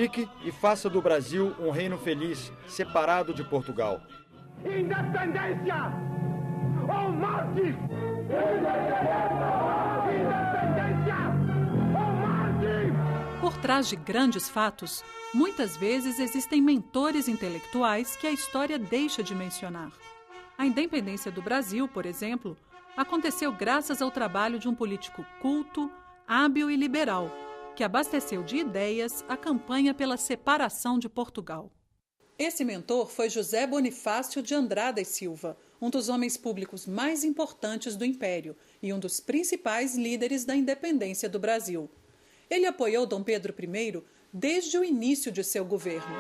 Unifique e faça do Brasil um reino feliz, separado de Portugal. Independência ou morte! Independência ou morte! Por trás de grandes fatos, muitas vezes existem mentores intelectuais que a história deixa de mencionar. A independência do Brasil, por exemplo, aconteceu graças ao trabalho de um político culto, hábil e liberal, que abasteceu de ideias a campanha pela separação de Portugal. Esse mentor foi José Bonifácio de Andrada e Silva, um dos homens públicos mais importantes do Império e um dos principais líderes da independência do Brasil. Ele apoiou Dom Pedro I desde o início de seu governo.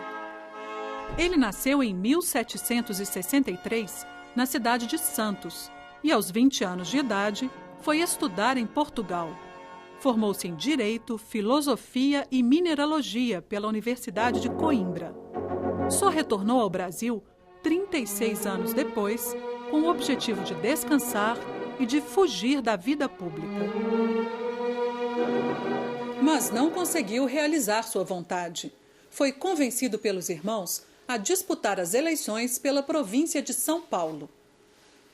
Ele nasceu em 1763, na cidade de Santos, e aos 20 anos de idade foi estudar em Portugal. Formou-se em Direito, Filosofia e Mineralogia pela Universidade de Coimbra. Só retornou ao Brasil 36 anos depois, com o objetivo de descansar e de fugir da vida pública. Mas não conseguiu realizar sua vontade. Foi convencido pelos irmãos a disputar as eleições pela província de São Paulo.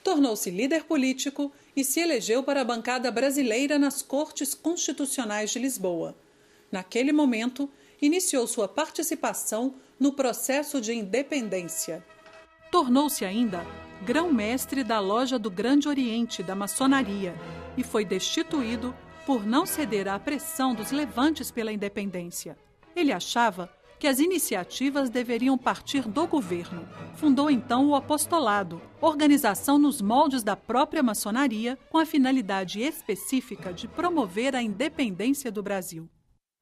Tornou-se líder político e se elegeu para a bancada brasileira nas Cortes Constitucionais de Lisboa. Naquele momento, iniciou sua participação no processo de independência. Tornou-se ainda grão-mestre da Loja do Grande Oriente da Maçonaria e foi destituído por não ceder à pressão dos levantes pela independência. Ele achava que as iniciativas deveriam partir do governo. Fundou então o Apostolado, organização nos moldes da própria maçonaria, com a finalidade específica de promover a independência do Brasil.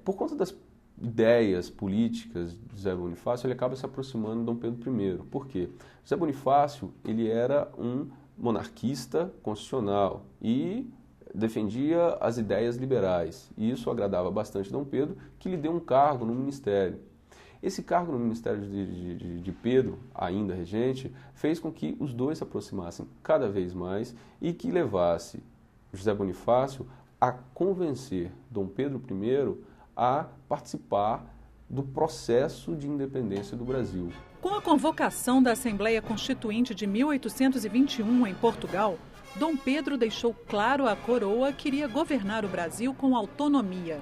Por conta das ideias políticas de José Bonifácio, ele acaba se aproximando de Dom Pedro I. Por quê? José Bonifácio ele era um monarquista constitucional e defendia as ideias liberais. E isso agradava bastante Dom Pedro, que lhe deu um cargo no ministério. Esse cargo no ministério de Pedro, ainda regente, fez com que os dois se aproximassem cada vez mais e que levasse José Bonifácio a convencer Dom Pedro I a participar do processo de independência do Brasil. Com a convocação da Assembleia Constituinte de 1821 em Portugal, Dom Pedro deixou claro à coroa que iria governar o Brasil com autonomia.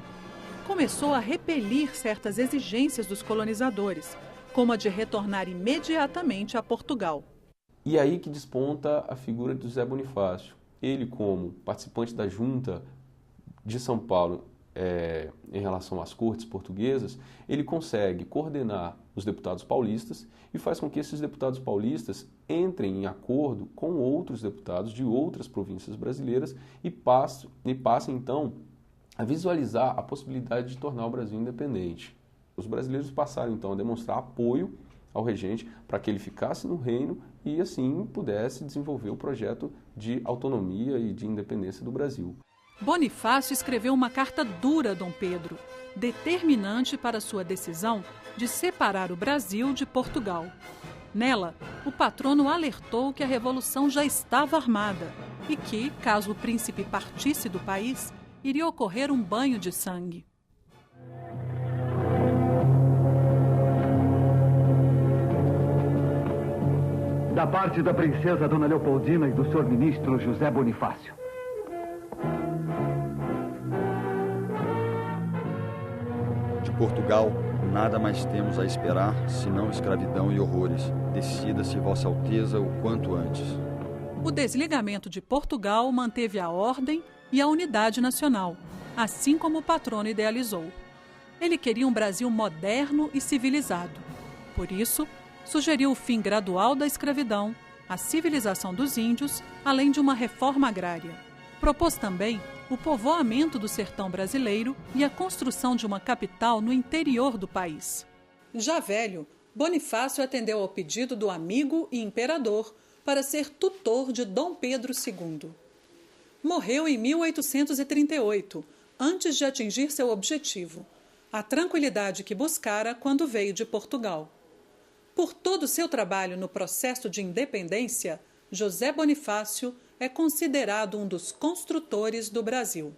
Começou a repelir certas exigências dos colonizadores, como a de retornar imediatamente a Portugal. E aí que desponta a figura de José Bonifácio. Ele, como participante da Junta de São Paulo em relação às cortes portuguesas, ele consegue coordenar os deputados paulistas e faz com que esses deputados paulistas entrem em acordo com outros deputados de outras províncias brasileiras e passem então, a visualizar a possibilidade de tornar o Brasil independente. Os brasileiros passaram, então, a demonstrar apoio ao regente para que ele ficasse no reino e, assim, pudesse desenvolver o projeto de autonomia e de independência do Brasil. Bonifácio escreveu uma carta dura a Dom Pedro, determinante para sua decisão de separar o Brasil de Portugal. Nela, o patrono alertou que a revolução já estava armada e que, caso o príncipe partisse do país, iria ocorrer um banho de sangue. Da parte da princesa Dona Leopoldina e do senhor ministro José Bonifácio. De Portugal, nada mais temos a esperar, senão escravidão e horrores. Decida-se, Vossa Alteza, o quanto antes. O desligamento de Portugal manteve a ordem e a unidade nacional, assim como o patrono idealizou. Ele queria um Brasil moderno e civilizado. Por isso, sugeriu o fim gradual da escravidão, a civilização dos índios, além de uma reforma agrária. Propôs também o povoamento do sertão brasileiro e a construção de uma capital no interior do país. Já velho, Bonifácio atendeu ao pedido do amigo e imperador para ser tutor de Dom Pedro II. Morreu em 1838, antes de atingir seu objetivo, a tranquilidade que buscara quando veio de Portugal. Por todo o seu trabalho no processo de independência, José Bonifácio é considerado um dos construtores do Brasil.